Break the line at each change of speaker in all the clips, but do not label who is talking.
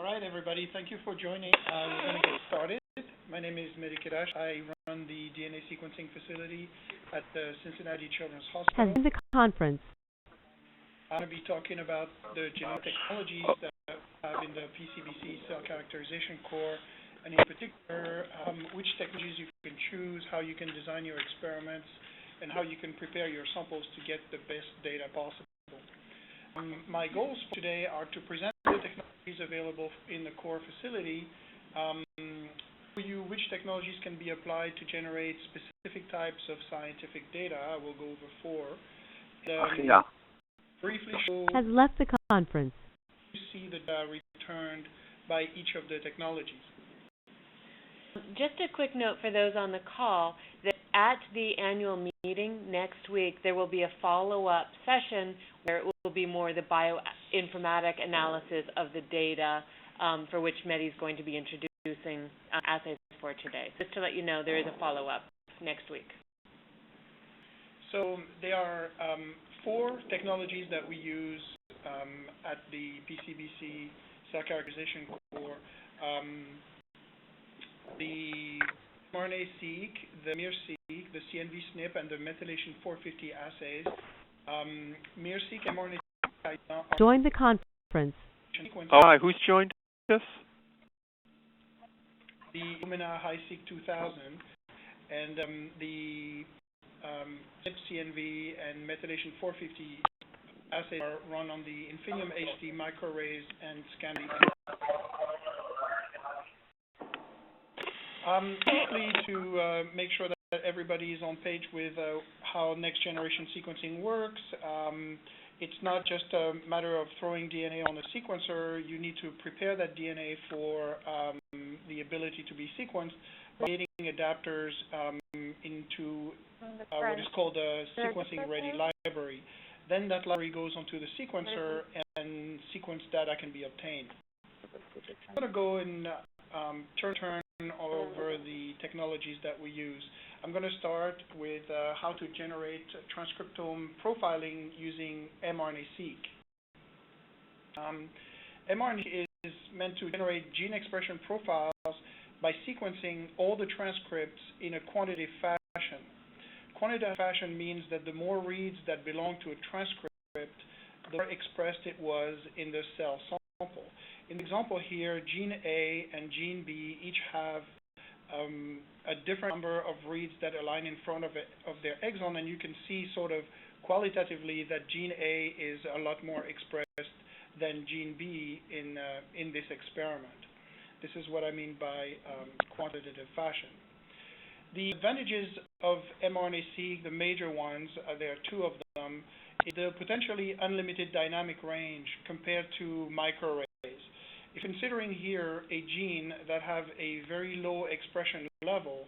right, everybody. Thank you for joining. We're going to get started. My name is Mehdi A. I run the DNA sequencing facility at the Cincinnati Children's Hospital.
Has the conference.
I'm going to be talking about the genomic technologies that we have in the PCBC cell characterization core, and in particular, which technologies you can choose, how you can design your experiments, and how you can prepare your samples to get the best data possible. My goals for today are to present the technologies available in the core facility, for you which technologies can be applied to generate specific types of scientific data. I will go over four. Briefly show
has left the conference.
You see the data returned by each of the technologies.
Just a quick note for those on the call that at the annual meeting next week, there will be a follow-up session where it will be more the bioinformatic analysis of the data for which Mehdi is going to be introducing assays for today. Just to let you know, there is a follow-up next week.
So there are four technologies that we use at the PCBC cell characterization core. The mRNA-seq, the miR-seq, the CNV-SNP, and the methylation 450 assays. miR-seq and mRNA-seq
join the conference.
Oh, hi. Who's joined us?
The Illumina HiSeq 2000 and the CNV and methylation 450 assays are run on the Infinium HD microarrays and scanning. Quickly to make sure that everybody is on page with how next generation sequencing works. It's not just a matter of throwing DNA on a sequencer. You need to prepare that DNA for the ability to be sequenced by creating adapters into what is called a sequencing ready library. Then that library goes onto the sequencer and sequence data can be obtained. I'm going to go and turn over the technologies that we use. I'm going to start with how to generate transcriptome profiling using mRNA-seq. mRNA is meant to generate gene expression profiles by sequencing all the transcripts in a quantitative fashion. Quantitative fashion means that the more reads that belong to a transcript, the more expressed it was in the cell sample. In the example here, gene A and gene B each have a different number of reads that align in front of their exon, and you can see sort of qualitatively that gene A is a lot more expressed than gene B in this experiment. This is what I mean by quantitative fashion. The advantages of mRNA-seq, the major ones, there are two of them, is the potentially unlimited dynamic range compared to microarrays. If considering here a gene that have a very low expression level,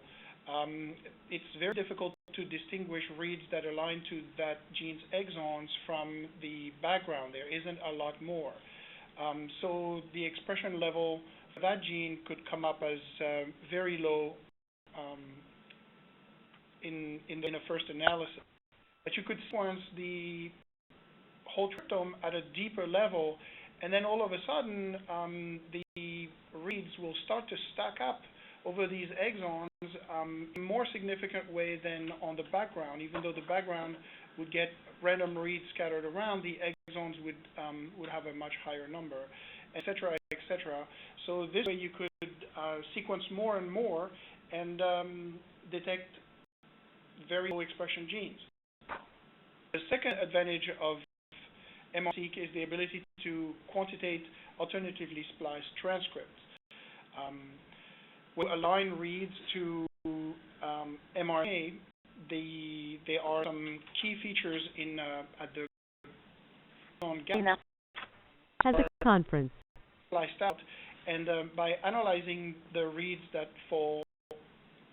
it's very difficult to distinguish reads that align to that gene's exons from the background. There isn't a lot more. So the expression level for that gene could come up as very low in a first analysis. But you could sequence the whole transcriptome at a deeper level, and then all of a sudden, the reads will start to stack up over these exons in a more significant way than on the background. Even though the background would get random reads scattered around, the exons would have a much higher number, et cetera, et cetera. So this way you could sequence more and more and detect very low expression genes. The second advantage of mRNA-seq is the ability to quantitate alternatively spliced transcripts. We'll align reads to mRNA. There are some key features in at the gap
has a conference
spliced out, and by analyzing the reads that fall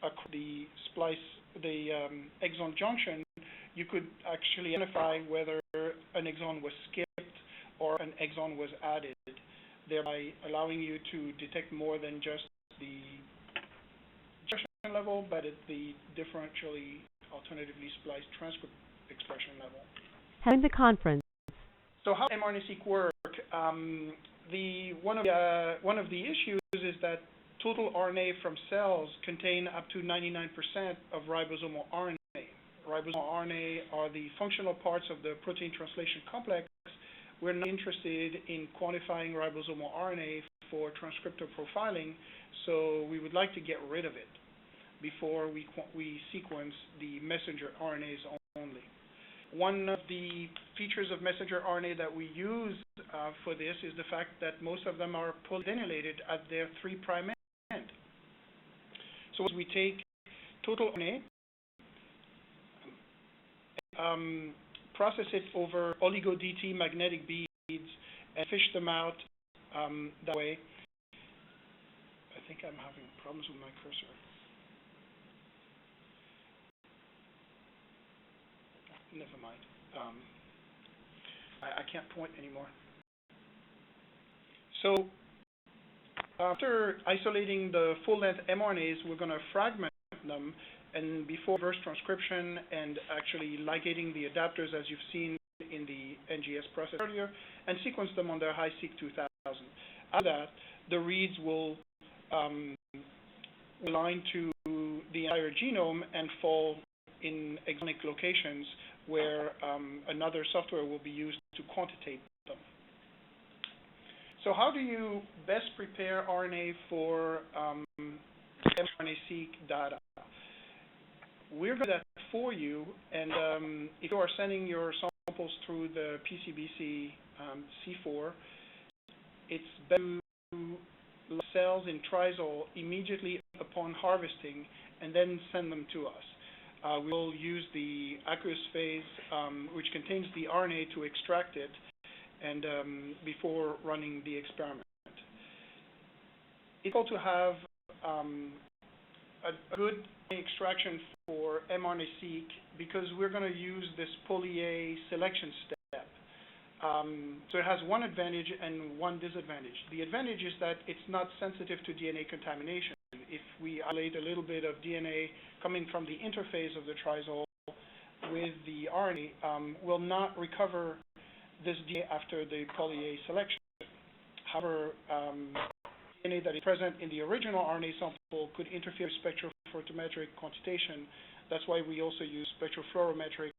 across the exon junction, you could actually identify whether an exon was skipped or an exon was added, thereby allowing you to detect more than just the expression level, but at the differentially alternatively spliced transcript expression level.
Having the conference.
So how does mRNA-seq work? one of the issues is that total RNA from cells contain up to 99% of ribosomal RNA. Ribosomal RNA are the functional parts of the protein translation complex. We're not interested in quantifying ribosomal RNA for transcriptome profiling, so we would like to get rid of it before we sequence the messenger RNAs only. One of the features of messenger RNA that we use for this is the fact that most of them are polyvinylated at their 3' end. So we take total RNA, process it over oligo-DT magnetic beads, and fish them out that way. I think I'm having problems with my cursor. Never mind. I can't point anymore. So after isolating the full-length mRNAs, we're going to fragment them, and before reverse transcription and actually ligating the adapters, as you've seen in the NGS process earlier, and sequence them on their HiSeq 2000. After that, the reads will align to the entire genome and fall in exonic locations where another software will be used to quantitate them. So how do you best prepare RNA for mRNA-seq data? We're going to do that for you, and if you are sending your samples through the PCBC C4, it's better to load cells in Trizol immediately upon harvesting and then send them to us. We'll use the aqueous phase, which contains the RNA, to extract it, and before running the experiment. It's able to have a good extraction for mRNA-seq because we're going to use this poly-A selection step. So it has one advantage and one disadvantage. The advantage is that it's not sensitive to DNA contamination. If we isolate a little bit of DNA coming from the interface of the Trizol with the RNA, will not recover this DNA after the poly-A selection. However, DNA that is present in the original RNA sample could interfere with spectrophotometric quantitation. That's why we also use spectropluorimetric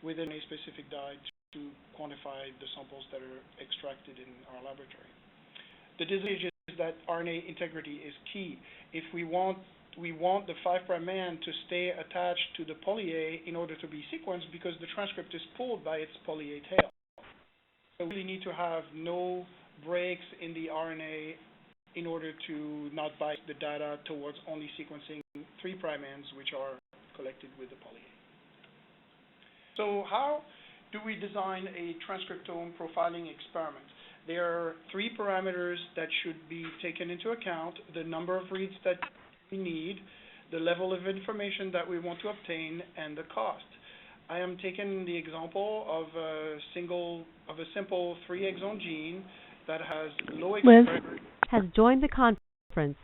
within a specific dye to quantify the samples that are extracted in our laboratory. The disadvantage is that RNA integrity is key. If we want the 5' end to stay attached to the poly-A in order to be sequenced, because the transcript is pulled by its poly-A tail. So we really need to have no breaks in the RNA in order to not bias the data towards only sequencing 3' ends, which are collected with the poly-A. So how do we design a transcriptome profiling experiment? There are 3 parameters that should be taken into account: the number of reads that we need, the level of information that we want to obtain, and the cost. I am taking the example of a simple 3-exon gene that has low expression
has joined the conference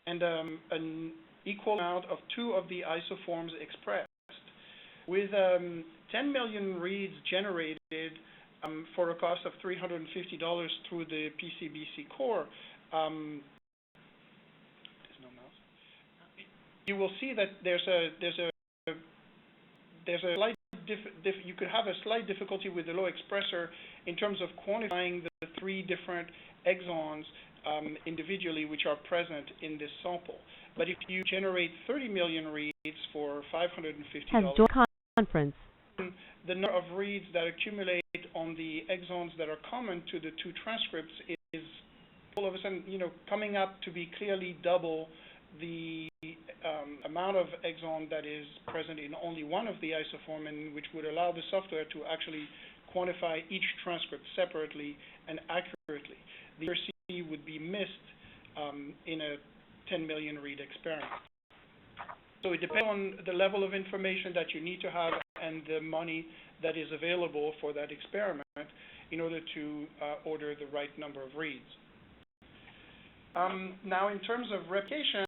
and an equal amount of 2 of the isoforms expressed. With 10 million reads generated for a cost of $350 through the PCBC core, there's no mouse. You will see that there's a slight you could have a slight difficulty with the low expressor in terms of quantifying the 3 different exons individually, which are present in this sample. But if you generate 30 million reads for $550,
has joined conference.
The number of reads that accumulate on the exons that are common to the 2 transcripts is all of a sudden, coming up to be clearly double the amount of exon that is present in only one of the isoform, and which would allow the software to actually quantify each transcript separately and accurately. The accuracy would be missed in a 10 million read experiment. So it depends on the level of information that you need to have and the money that is available for that experiment in order to order the right number of reads. Now, in terms of replication,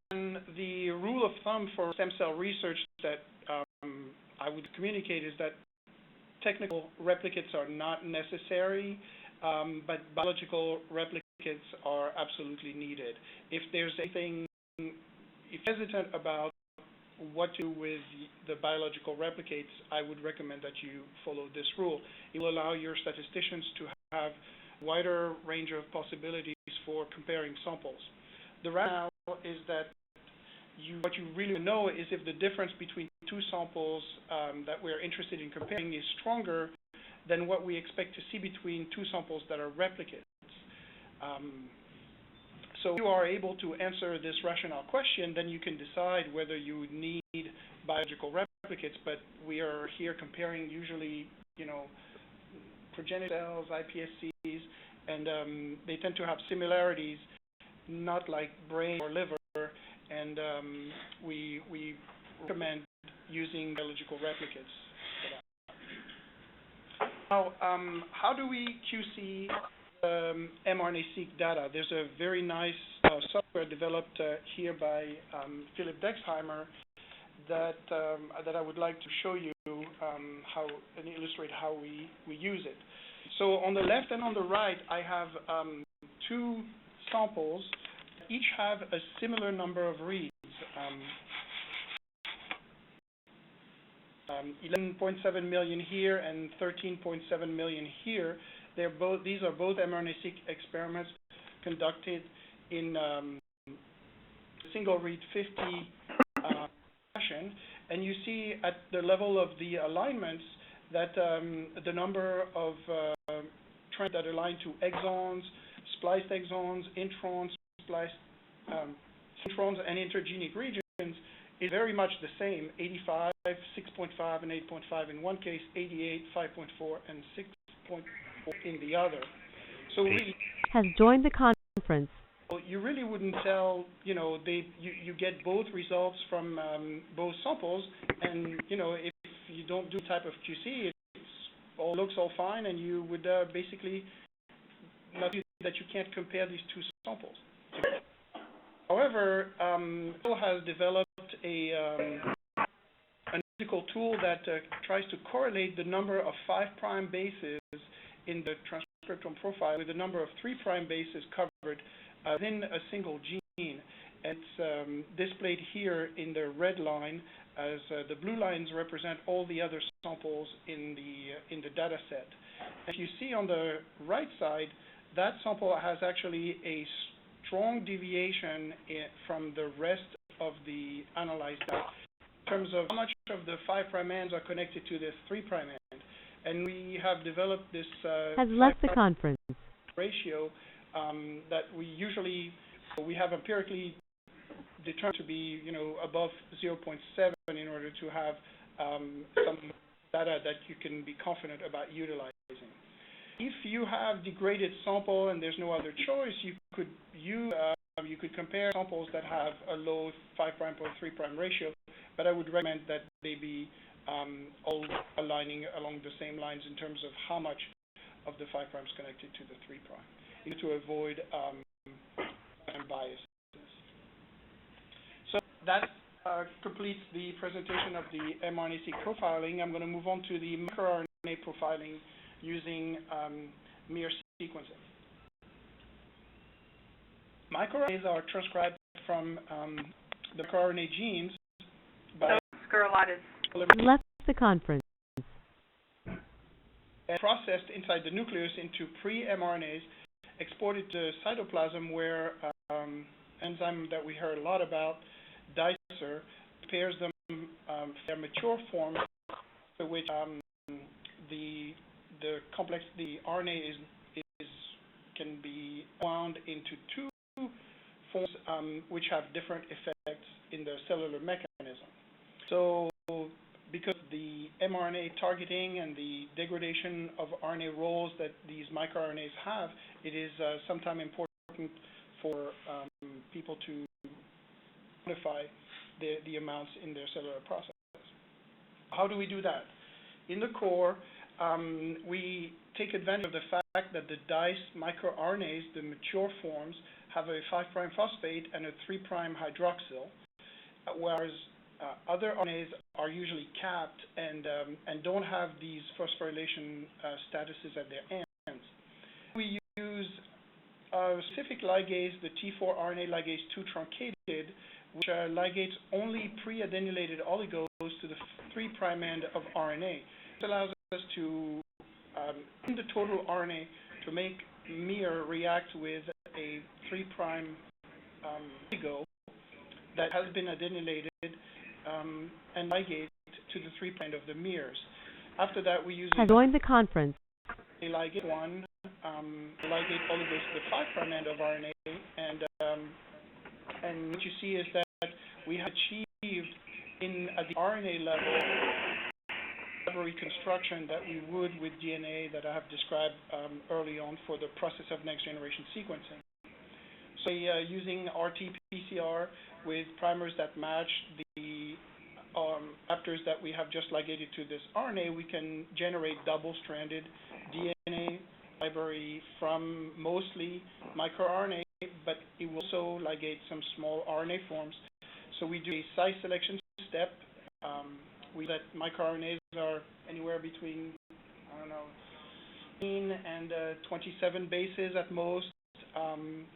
the rule of thumb for stem cell research that I would communicate is that technical replicates are not necessary. but biological replicates are absolutely needed. If there's anything, if you're hesitant about what to do with the biological replicates, I would recommend that you follow this rule. It will allow your statisticians to have a wider range of possibilities for comparing samples. The rationale is that what you really know is if the difference between two samples that we're interested in comparing is stronger than what we expect to see between two samples that are replicates. So if you are able to answer this rationale question, then you can decide whether you need biological replicates, but we are here comparing usually, progenitor cells, iPSCs, and they tend to have similarities, not like brain or liver, and we recommend using biological replicates for that. Now, how do we QC mRNA-seq data? There's a very nice software developed here by Philip Dexheimer that I would like to show you and illustrate how we use it. So on the left and on the right, I have two samples. Each have a similar number of reads. 11.7 million here and 13.7 million here. These are both mRNA-seq experiments conducted in single read 50 fashion, and you see at the level of the alignments that the number of trends that align to exons, spliced exons, introns, spliced introns, and intergenic regions is very much the same: 85, 6.5, and 8.5 in one case, 88, 5.4, and 6.4 in the other. So really,
has joined the conference.
You really wouldn't tell, you get both results from both samples, and if you don't do type of QC, it looks all fine, and you would basically not do that. You can't compare these two samples. However, Phil has developed an analytical tool that tries to correlate the number of 5' bases in the transcriptome profile with the number of 3' bases covered within a single gene. It's displayed here in the red line, as the blue lines represent all the other samples in the data set. If you see on the right side, that sample has actually a strong deviation from the rest of the analyzed data in terms of how much of the 5' ends are connected to the 3' end. And we have developed this
has left the conference
ratio that we have empirically determined to be above 0.7 in order to have some data that you can be confident about utilizing. If you have degraded sample and there's no other choice, you could compare samples that have a low 5' or 3' ratio, but I would recommend that they be all aligning along the same lines in terms of how much of the 5' connected to the 3', in order to avoid bias. So that completes the presentation of the mRNA-seq profiling. I'm going to move on to the microRNA profiling using miR-seq sequencing. MicroRNAs are transcribed from the microRNA genes by
left the conference
and processed inside the nucleus into pre-mRNAs, exported to cytoplasm, where enzyme that we heard a lot about, dicer, prepares them for their mature form, to which the RNA can be wound into two forms which have different effects in the cellular mechanism. So because the mRNA targeting and the degradation of RNA roles that these microRNAs have, it is sometimes important for people to quantify the amounts in their cellular process. How do we do that? In the core, we take advantage of the fact that the DICE microRNAs, the mature forms, have a 5' phosphate and a 3' hydroxyl, whereas other RNAs are usually capped and don't have these phosphorylation statuses at their ends. a specific ligase, the T4 RNA ligase 2 truncated, which ligates only pre-adenylated oligos to the 3' end of RNA. This allows us to, in the total RNA, to make miR react with a 3' oligo that has been adenylated and ligate to the 3' end of the miRs. After that, we use
Join the conference.
A ligate 1 ligate oligos to the 5' end of RNA, and what you see is that we have achieved at the RNA level library construction that we would with DNA that I have described early on for the process of next generation sequencing. So using RT-PCR with primers that match the receptors that we have just ligated to this RNA, we can generate double-stranded DNA library from mostly microRNA, but it will also ligate some small RNA forms. So we do a size selection step. That microRNAs are anywhere between, 15 and 27 bases at most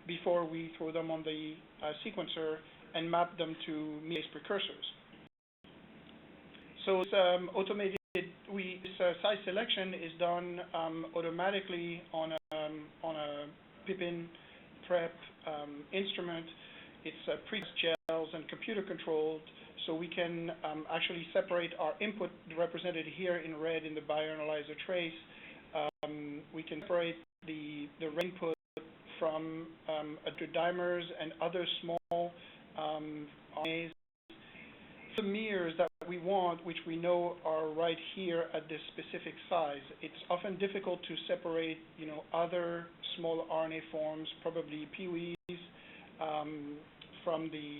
before we throw them on the sequencer and map them to miR precursors. So it's automated. This size selection is done automatically on a Pippin prep instrument. It's pre-processed gels and computer controlled, so we can actually separate our input represented here in red in the bioanalyzer trace. We can separate the red input from dimers and other small RNAs. The miRs that we want, which we know are right here at this specific size. It's often difficult to separate, other small RNA forms, probably pewees,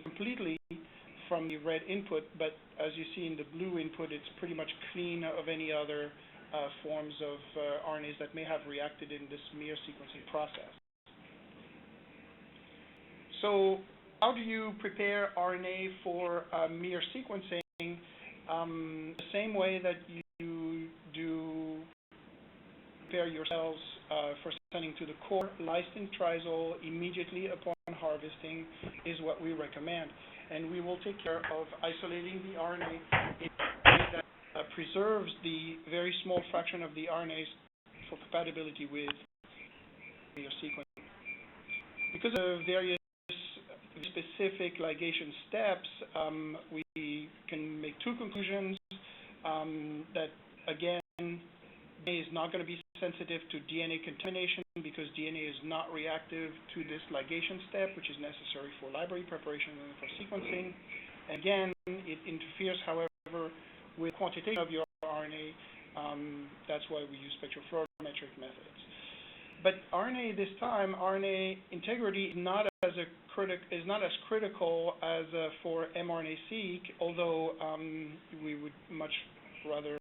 completely from the red input. But as you see in the blue input, it's pretty much clean of any other forms of RNAs that may have reacted in this miR sequencing process. So how do you prepare RNA for miR sequencing? The same way that you do prepare your cells for sending to the core, lysine triazole immediately upon harvesting is what we recommend. And we will take care of isolating the RNA in a way that preserves the very small fraction of the RNAs for compatibility with miR sequencing. Because of various specific ligation steps, we can make two conclusions that, again, DNA is not going to be sensitive to DNA contamination because DNA is not reactive to this ligation step, which is necessary for library preparation and for sequencing. And again, it interferes, however, with quantitation of your RNA. That's why we use spectrophotometric methods. But RNA this time, RNA integrity is not as critical as for mRNA-seq, although we would much rather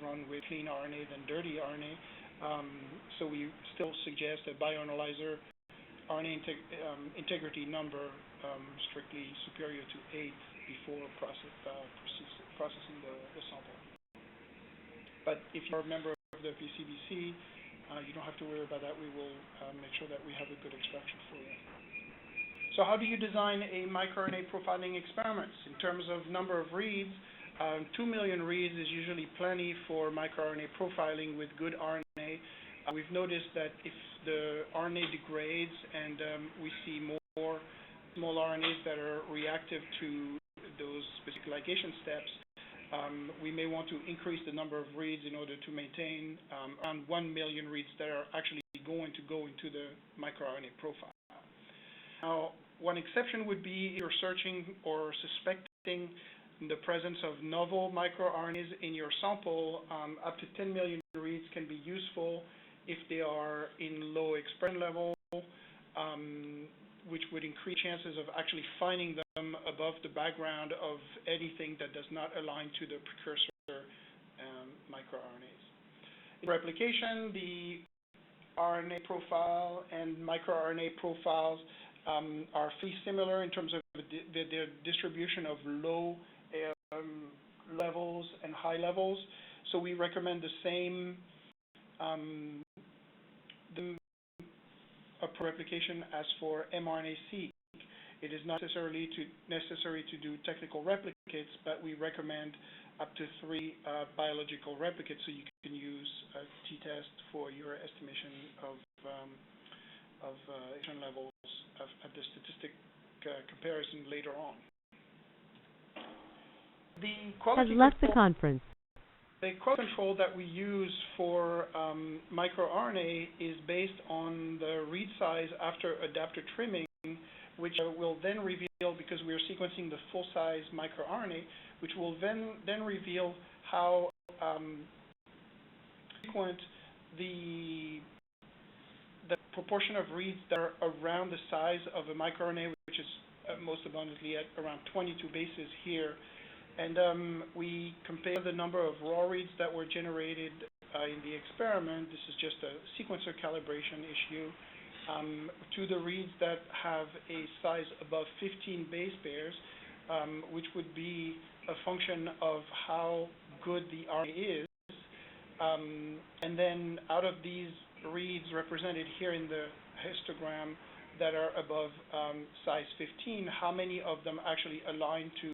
run with clean RNA than dirty RNA. So we still suggest a bioanalyzer RNA integrity number strictly superior to 8 before processing the sample. But if you're a member of the PCBC, you don't have to worry about that. We will make sure that we have a good extraction for you. So how do you design a microRNA profiling experiment? In terms of number of reads, 2 million reads is usually plenty for microRNA profiling with good RNA. We've noticed that if the RNA degrades and we see more small RNAs that are reactive to those specific ligation steps, we may want to increase the number of reads in order to maintain around 1 million reads that are actually going to go into the microRNA profile. Now, one exception would be if you're searching or suspecting the presence of novel microRNAs in your sample. Up to 10 million reads can be useful if they are in low expression level, which would increase chances of actually finding them above the background of anything that does not align to the precursor microRNAs. In replication, the RNA profile and microRNA profiles are fairly similar in terms of their distribution of low levels and high levels. So we recommend the same a replication as for mRNA-seq. It is not necessary to do technical replicates, but we recommend up to 3 biological replicates, so you can use a t-test for your estimation of levels at the statistic comparison later on. The quality
Has left the conference.
The quality control that we use for microRNA is based on the read size after adapter trimming, which will then reveal, because we are sequencing the full-size microRNA, which will then reveal how frequent the proportion of reads that are around the size of a microRNA, which is most abundantly at around 22 bases here. And we compare the number of raw reads that were generated in the experiment. This is just a sequencer calibration issue. To the reads that have a size above 15 base pairs, which would be a function of how good the RNA is. And then out of these reads represented here in the histogram that are above size 15, how many of them actually align to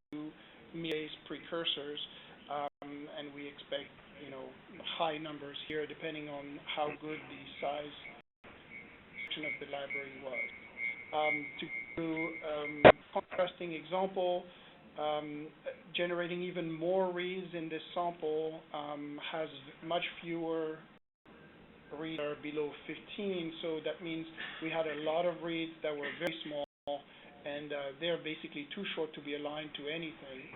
miR precursors? And we expect, high numbers here, depending on how good the size of the library was. To do contrasting example, generating even more reads in this sample has much fewer reads that are below 15, so that means we had a lot of reads that were very small, and they're basically too short to be aligned to anything.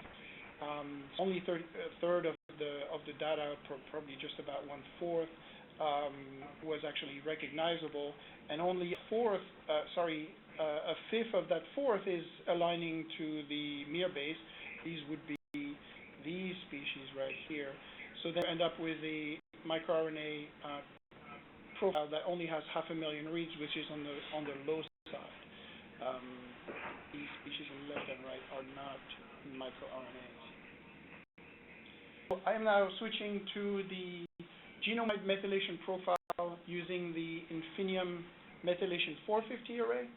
Only a third of the data, probably just about 1/4, was actually recognizable, and only a fifth of that fourth is aligning to the miR base. These would be these species right here. So they end up with a microRNA profile that only has 500,000 reads, which is on the low side. These species on the left and right are not microRNAs. So I am now switching to the genome methylation profile using the Infinium Methylation 450 array.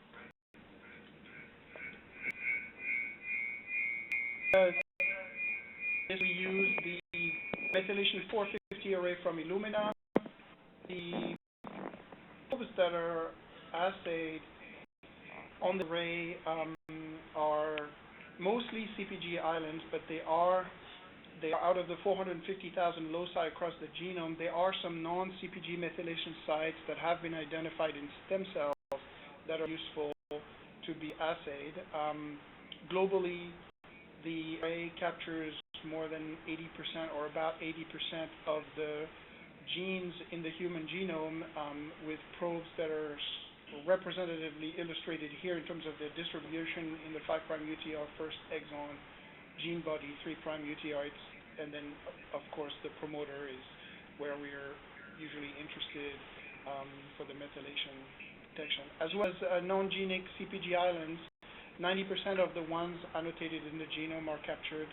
We use the Methylation 450 array from Illumina. The probes that are assayed on the array are mostly CpG islands, but they are out of the 450,000 loci across the genome. There are some non-CpG methylation sites that have been identified in stem cells that are useful to be assayed. Globally, the array captures more than 80% or about 80% of the genes in the human genome with probes that are representatively illustrated here in terms of the distribution in the 5' UTR first exon gene body, 3' UTR, and then of course the promoter is where we are usually interested for the methylation detection. As well as non-genic CpG islands, 90% of the ones annotated in the genome are captured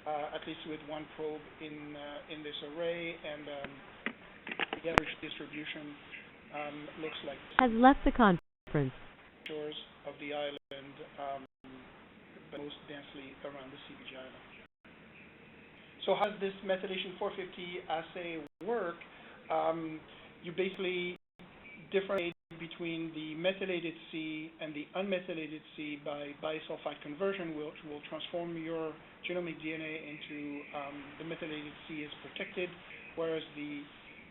at least with one probe in this array, and the average distribution looks like
has left the conference.
Shores of the island, but most densely around the CpG island. So how does this methylation 450 assay work? You basically differentiate between the methylated C and the unmethylated C by bisulfite conversion, which will transform your genomic DNA into the methylated C is protected, whereas the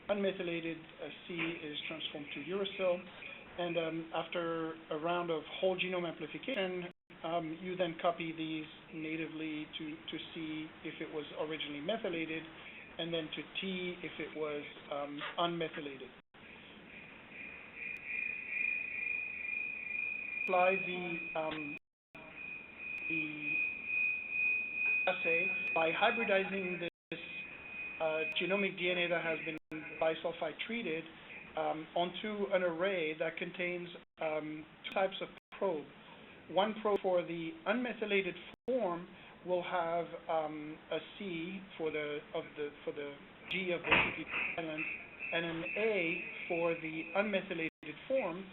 unmethylated C is transformed to uracil. And after a round of whole genome amplification, you then copy these natively to C if it was originally methylated, and then to T if it was unmethylated. Apply the assay by hybridizing this genomic DNA that has been bisulfite treated onto an array that contains two types of probe. One probe for the unmethylated form will have a C for the G of the CpG island, and an A for the unmethylated form.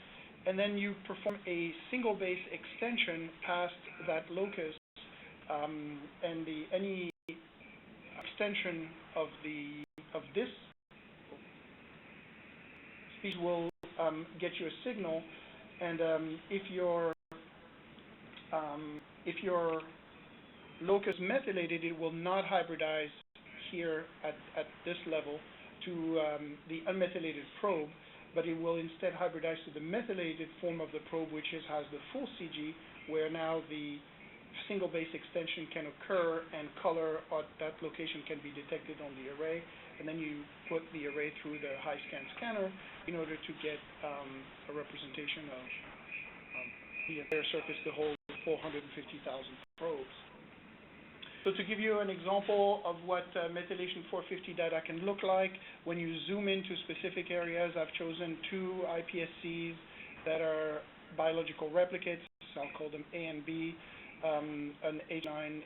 and then you perform a single base extension past that locus, and any extension of this species will get you a signal, and if your locus methylated, it will not hybridize here at this level to the unmethylated probe, but it will instead hybridize to the methylated form of the probe, which has the full CG, where now the single base extension can occur and color at that location can be detected on the array, and then you put the array through the high-scan scanner in order to get a representation of the entire surface, the whole 450,000 probes. So to give you an example of what methylation 450 data can look like, when you zoom into specific areas, I've chosen two iPSCs that are biological replicates. I'll call them A and B, an H9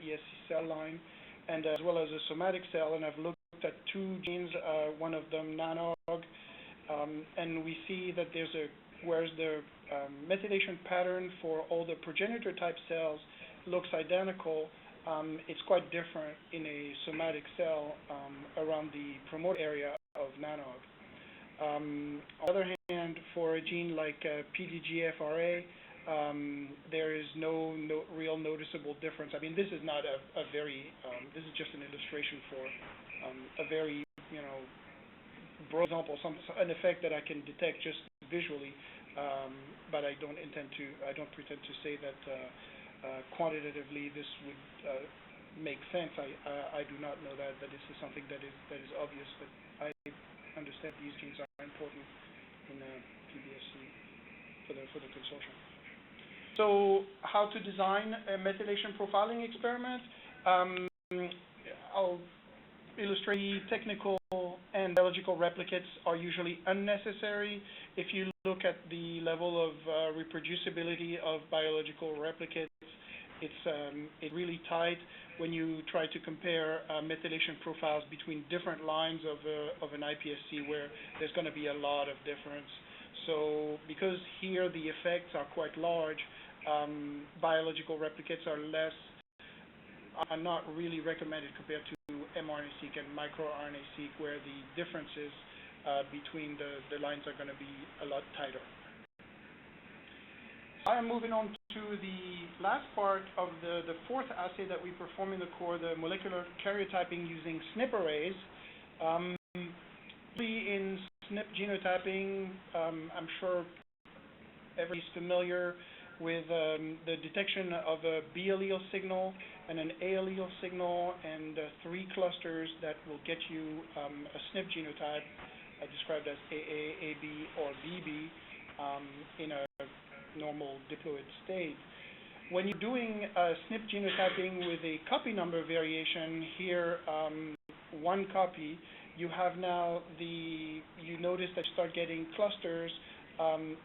ESC cell line, and as well as a somatic cell. And I've looked at two genes, one of them nanog, and we see that whereas the methylation pattern for all the progenitor type cells looks identical, it's quite different in a somatic cell around the promoter area of nanog. On the other hand, for a gene like PDGFRA, there is no real noticeable difference. I mean, this is not this is just an illustration for a very, broad example, an effect that I can detect just visually, but I don't pretend to say that quantitatively this would make sense. I do not know that this is something that is obvious, but I understand these genes are important in PBSC for the consortium. So how to design a methylation profiling experiment? I'll illustrate technical and biological replicates are usually unnecessary. If you look at the level of reproducibility of biological replicates, it's really tight when you try to compare methylation profiles between different lines of an iPSC, where there's going to be a lot of difference. So because here the effects are quite large, biological replicates are not really recommended compared to mRNA-seq and microRNA-seq, where the differences between the lines are going to be a lot tighter. I am moving on to the last part of the fourth assay that we perform in the core, the molecular karyotyping using SNP arrays. In SNP genotyping, I'm sure everybody's familiar with the detection of a B allele signal and an A allele signal, and 3 clusters that will get you a SNP genotype described as AA, AB, or BB in a normal diploid state. When you're doing SNP genotyping with a copy number variation, here 1 copy, you have now you notice that you start getting clusters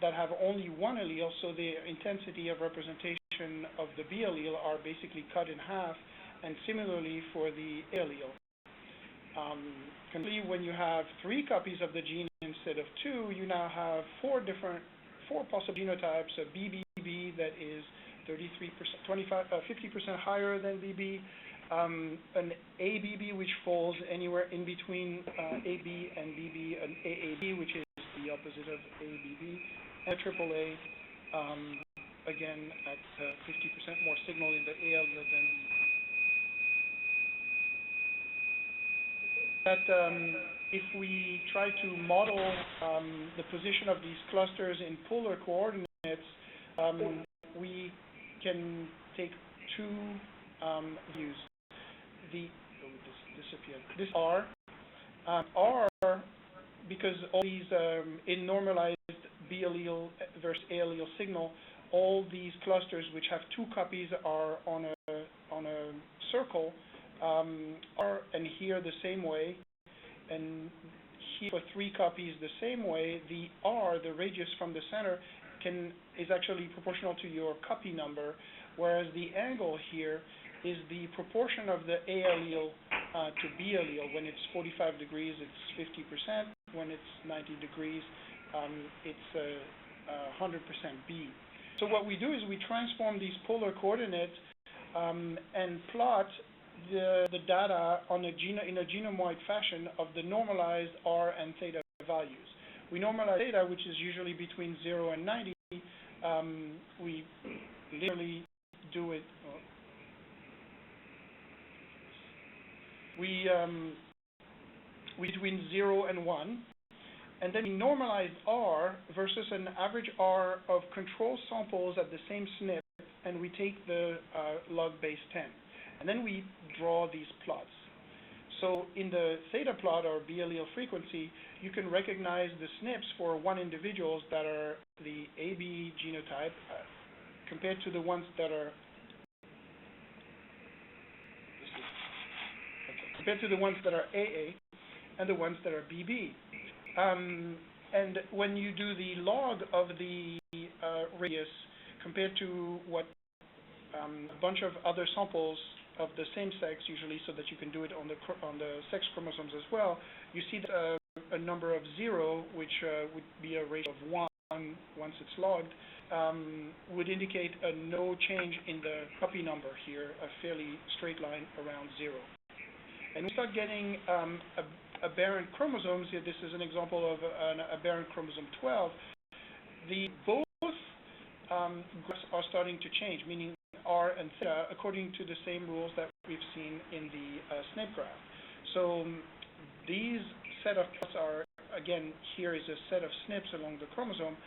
that have only 1 allele, so the intensity of representation of the B allele are basically cut in half, and similarly for the A allele. When you have 3 copies of the gene instead of 2, you now have 4 possible genotypes: a BBB that is 50% higher than BB, an ABB which falls anywhere in between AB and BB, an AAB which is the opposite of ABB, and a AAA, again at 50% more signal in the A allele than that. If we try to model the position of these clusters in polar coordinates, we can take 2 views. This R, because all these in normalized B allele versus A allele signal, all these clusters which have 2 copies are on a circle, and here the same way, and here for 3 copies the same way. The R, the radius from the center, is actually proportional to your copy number, whereas the angle here is the proportion of the A allele to B allele. When it's 45 degrees, it's 50%. When it's 90 degrees, it's 100% B. So what we do is we transform these polar coordinates and plot the data on in a genome-wide fashion of the normalized R and theta values. We normalize theta, which is usually between 0 and 90. We literally do it. We between 0 and 1, and then we normalize R versus an average R of control samples at the same SNP, and we take the log base 10. And then we draw these plots. So in the theta plot, or B allele frequency, you can recognize the SNPs for one individuals that are the AB genotype compared to the ones that are AA and the ones that are BB. And when you do the log of the radius compared to what a bunch of other samples of the same sex, usually, so that you can do it on the sex chromosomes as well, you see that a number of 0, which would be a ratio of 1 once it's logged, would indicate a no change in the copy number here, a fairly straight line around 0. And we start getting aberrant chromosomes. Here, this is an example of an aberrant chromosome 12. Both graphs are starting to change, meaning R and theta, according to the same rules that we've seen in the SNP graph. So these set of plots are, again, here is a set of SNPs along the chromosome.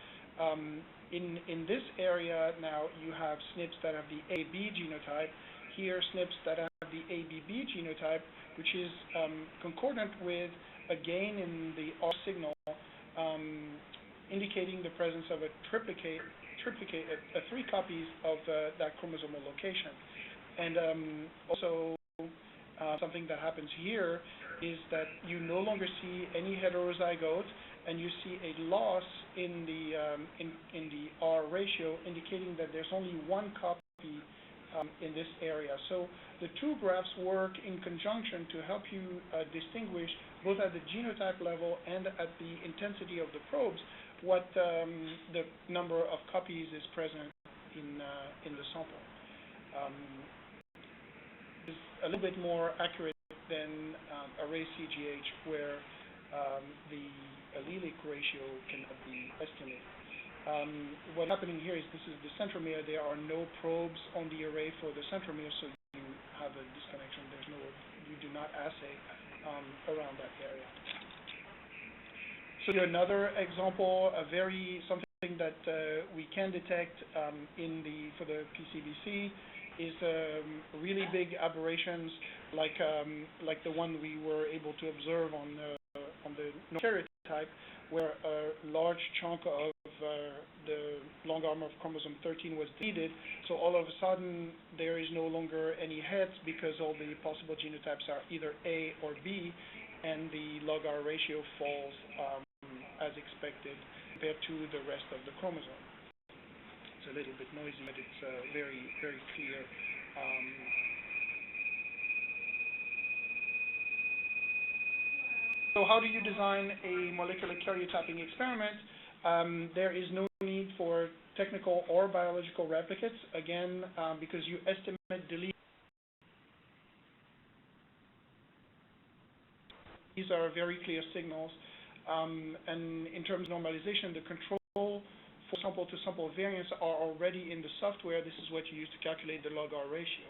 In this area now, you have SNPs that have the AB genotype. Here, SNPs that have the ABB genotype, which is concordant with a gain in the R signal, indicating the presence of a three copies of that chromosomal location. And also, something that happens here is that you no longer see any heterozygote, and you see a loss in the R ratio, indicating that there's only one copy in this area. So the two graphs work in conjunction to help you distinguish, both at the genotype level and at the intensity of the probes, what the number of copies is present in the sample. It's a little bit more accurate than array CGH, where the allelic ratio cannot be estimated. What's happening here is this is the centromere. There are no probes on the array for the centromere, so you have a disconnection. You do not assay around that area. So another example, something that we can detect for the PCBC is really big aberrations, like the one we were able to observe on the karyotype, where a large chunk of the long arm of chromosome 13 was deleted. So all of a sudden, there is no longer any heads because all the possible genotypes are either A or B, and the log R ratio falls as expected compared to the rest of the chromosome. It's a little bit noisy, but it's very, very clear. So how do you design a molecular karyotyping experiment? There is no need for technical or biological replicates, again, because you estimate delete. These are very clear signals. And in terms of normalization, the control for sample-to-sample variance are already in the software. This is what you use to calculate the log R ratio.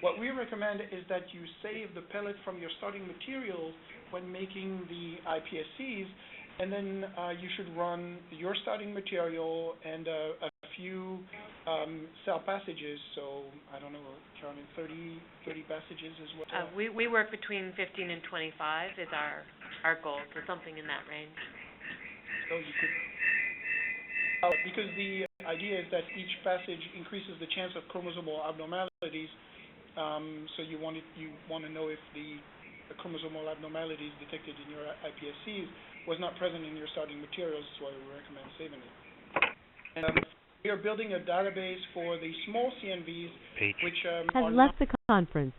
What we recommend is that you save the pellet from your starting materials when making the iPSCs, and then you should run your starting material and a few cell passages. So I don't know, Carolyn, 30 passages is what?
We work between 15 and 25 is our goal, so something in that range.
So you could, because the idea is that each passage increases the chance of chromosomal abnormalities. So you want to know if the chromosomal abnormalities detected in your iPSCs was not present in your starting materials. That's why we recommend saving it. And we are building a database for the small CNVs, which
has left the conference.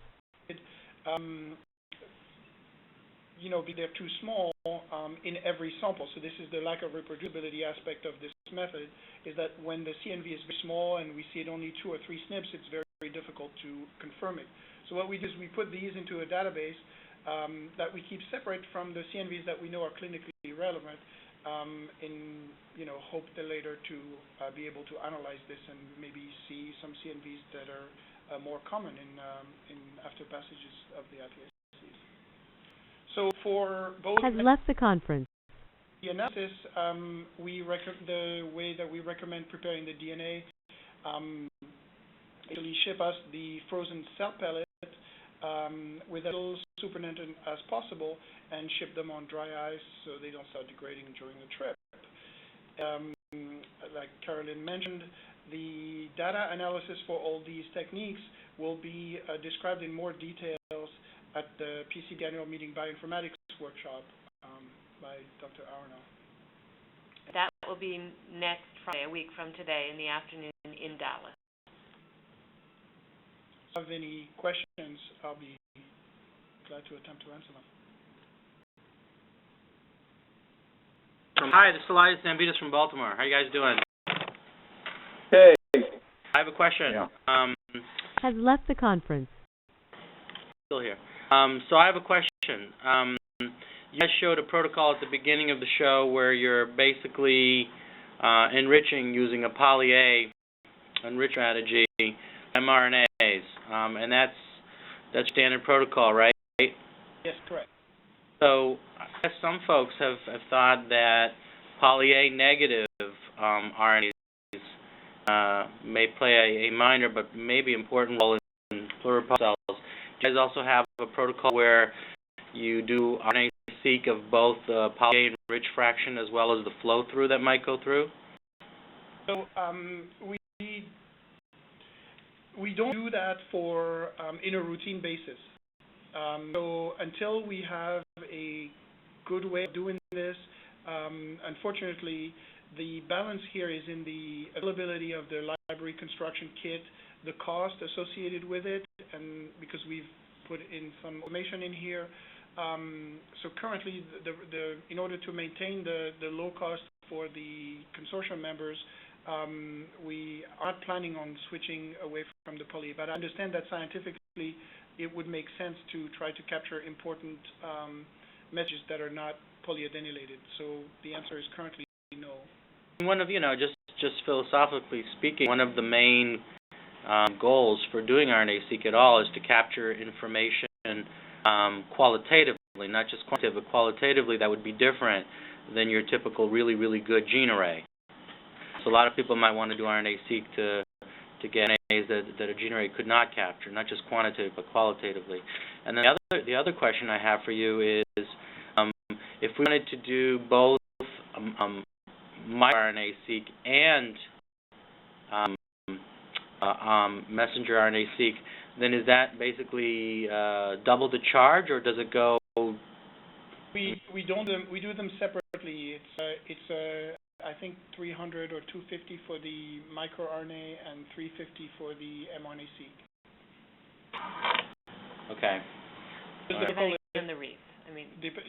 they're too small in every sample. So this is the lack of reproducibility aspect of this method, is that when the CNV is very small and we see it only 2 or 3 SNPs, it's very, very difficult to confirm it. So what we do is we put these into a database that we keep separate from the CNVs that we know are clinically relevant, in hope that later to be able to analyze this and maybe see some CNVs that are more common in after passages of the ATLAS. So for both
has left the conference.
the analysis, the way that we recommend preparing the DNA, actually ship us the frozen cell pellet with as little supernatant as possible and ship them on dry ice so they don't start degrading during the trip. Like Carolyn mentioned, the data analysis for all these techniques will be described in more details at the PCB annual meeting Bioinformatics workshop by Dr. Arno.
That will be next Friday, a week from today, in the afternoon in Dallas.
If you have any questions, I'll be glad to attempt to answer them.
Hi, this is Elias Zambitas from Baltimore. How you guys doing?
Hey.
I have a question.
Yeah.
Has left the conference.
Still here. So I have a question. You guys showed a protocol at the beginning of the show where you're basically enriching using a poly-A enrich strategy, mRNAs, and that's standard protocol, right?
Yes, correct.
So I guess some folks have thought that poly-A negative RNAs may play a minor but maybe important role in pluripotent cells. Do you guys also have a protocol where you do RNA-seq of both the poly-A enriched fraction as well as the flow-through that might go through?
So we don't do that for in a routine basis. So until we have a good way of doing this, unfortunately, the balance here is in the availability of the library construction kit, the cost associated with it, and because we've put in some information in here. So currently, in order to maintain the low cost for the consortium members, we are planning on switching away from the poly. But I understand that scientifically, it would make sense to try to capture important messages that are not polyadenylated. So the answer is currently no.
One of, just philosophically speaking, one of the main goals for doing RNA-seq at all is to capture information qualitatively, not just quantitative, but qualitatively that would be different than your typical really, really good gene array. So a lot of people might want to do RNA-seq to get RNAs that a gene array could not capture, not just quantitative, but qualitatively. And then the other question I have for you is, if we wanted to do both miR-RNA-seq and messenger RNA-seq, then is that basically double the charge, or does it go?
We do them separately. It's I think 300 or 250 for the microRNA and 350 for the mRNA-seq.
Okay.
Depending on the reads.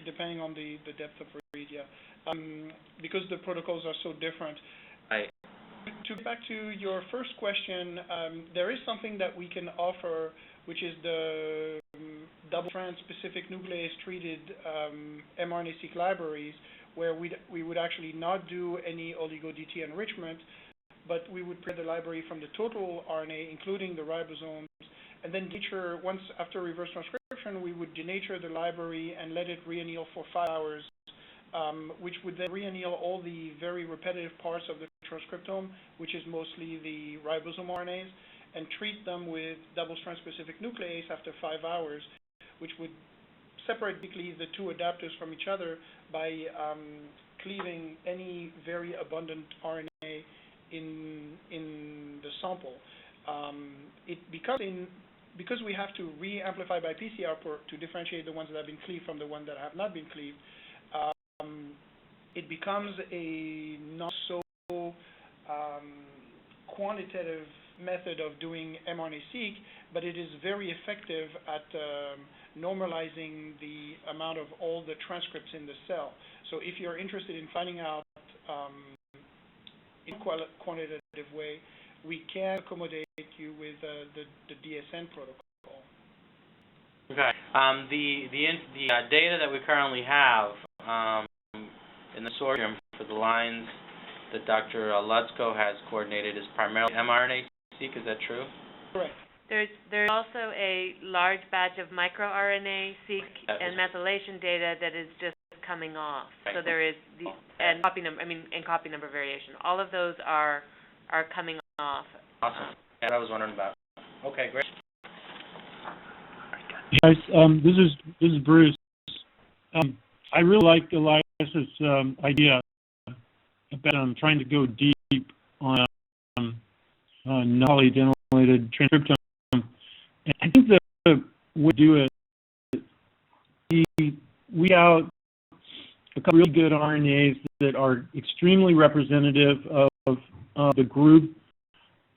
Depending on the depth of read, yeah. Because the protocols are so different.
Right.
To get back to your first question, there is something that we can offer, which is the double-strand specific nuclease-treated mRNA-seq libraries, where we would actually not do any oligo-DT enrichment, but we would prepare the library from the total RNA, including the ribosomes, and then once after reverse transcription, we would denature the library and let it reanneal for 5 hours, which would then reanneal all the very repetitive parts of the transcriptome, which is mostly the ribosome RNAs, and treat them with double-strand specific nuclease after 5 hours, which would separate basically the two adapters from each other by cleaving any very abundant RNA in the sample. Because we have to re-amplify by PCR to differentiate the ones that have been cleaved from the ones that have not been cleaved, it becomes a not so quantitative method of doing mRNA-seq, but it is very effective at normalizing the amount of all the transcripts in the cell. So if you're interested in finding out in quantitative way, we can accommodate you with the DSN protocol.
Okay. The data that we currently have in the consortium for the lines that Dr. Lutzko has coordinated is primarily mRNA-seq. Is that true?
Correct.
There's also a large batch of microRNA-seq and methylation data that is just coming off.
Right.
So there is and copy number variation. All of those are coming off.
Awesome. That's what I was wondering about. Okay, great.
Guys, this is Bruce. I really like Elias's idea about trying to go deep on non-poly-adenylated transcriptome. And I think the way to do it, we out a couple really good RNAs that are extremely representative of the group,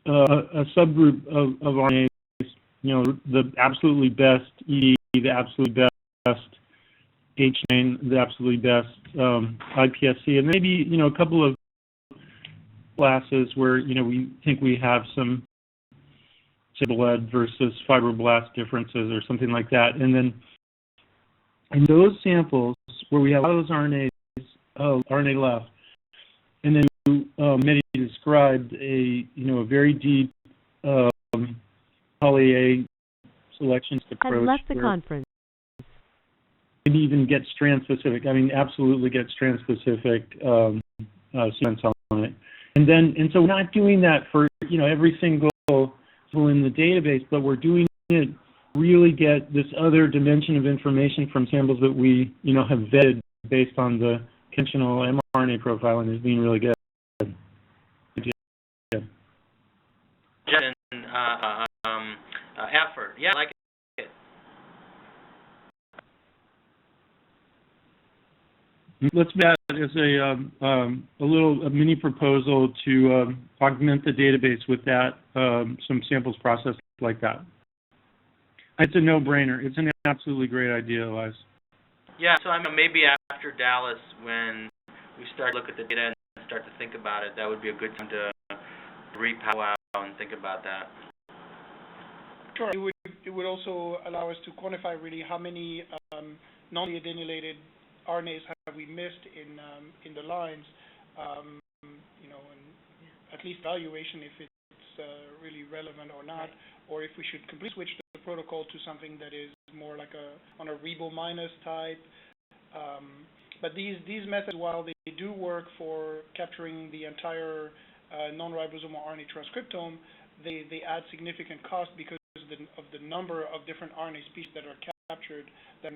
a subgroup of RNAs. You know, the absolutely best ED, the absolutely best H9, the absolutely best iPSC, and maybe, you know, a couple of classes where, you know, we think we have some blood versus fibroblast differences or something like that. And then in those samples where we have all those RNA left, and then Mehdi described a very deep poly-A selections approach.
Has left the conference.
Maybe even get strand-specific. I mean, absolutely get strand-specific sequence on it. And so we're not doing that for, you know, every single in the database, but we're doing it really get this other dimension of information from samples that we, you know, have vetted based on the conventional mRNA profiling as being really good.
Effort. Yeah, I like it.
Let's do that as a mini proposal to augment the database with that, some samples processed like that. It's a no-brainer. It's an absolutely great idea, Elias.
Yeah, so I mean, maybe after Dallas, when we start to look at the data and start to think about it, that would be a good time to re-powwow and think about that.
Sure. It would also allow us to quantify really how many non-adenylated RNAs have we missed in the lines, you know, and at least evaluation if it's really relevant or not, or if we should completely switch the protocol to something that is more like on a Rebo minus type. But these methods, while they do work for capturing the entire non-ribosomal RNA transcriptome, they add significant cost because of the number of different RNA species that are captured that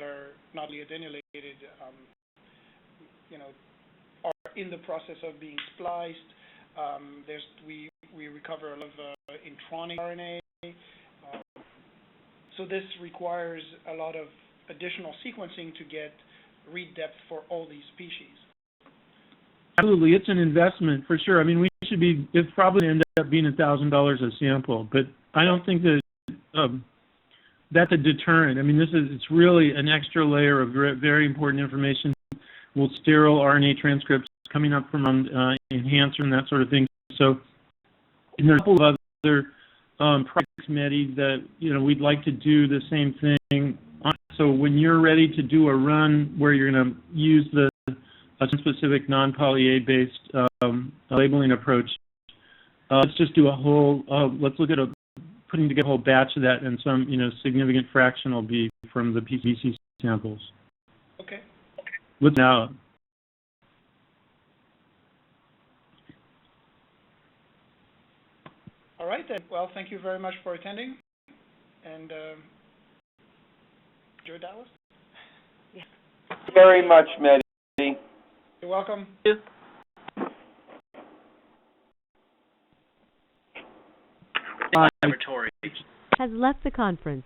are not adenylated, you know, are in the process of being spliced. We recover a lot of intronic RNA. So this requires a lot of additional sequencing to get read depth for all these species.
Absolutely, it's an investment for sure. I mean, it's probably end up being $1,000 a sample, but I don't think that that's a deterrent. I mean, it's really an extra layer of very important information. With sterile RNA transcripts coming up from enhancer and that sort of thing. So, and there's a couple of other projects, Mehdi, that, you know, we'd like to do the same thing. So when you're ready to do a run where you're going to use a specific non-poly-A based labeling approach, let's just do a whole. Let's look at putting together a whole batch of that, and some, you know, significant fraction will be from the PCBC samples.
Okay.
Let's now.
All right then. Well, thank you very much for attending, and enjoy Dallas.
Yeah.
Very much, Mehdi.
You're welcome.
Has left the conference.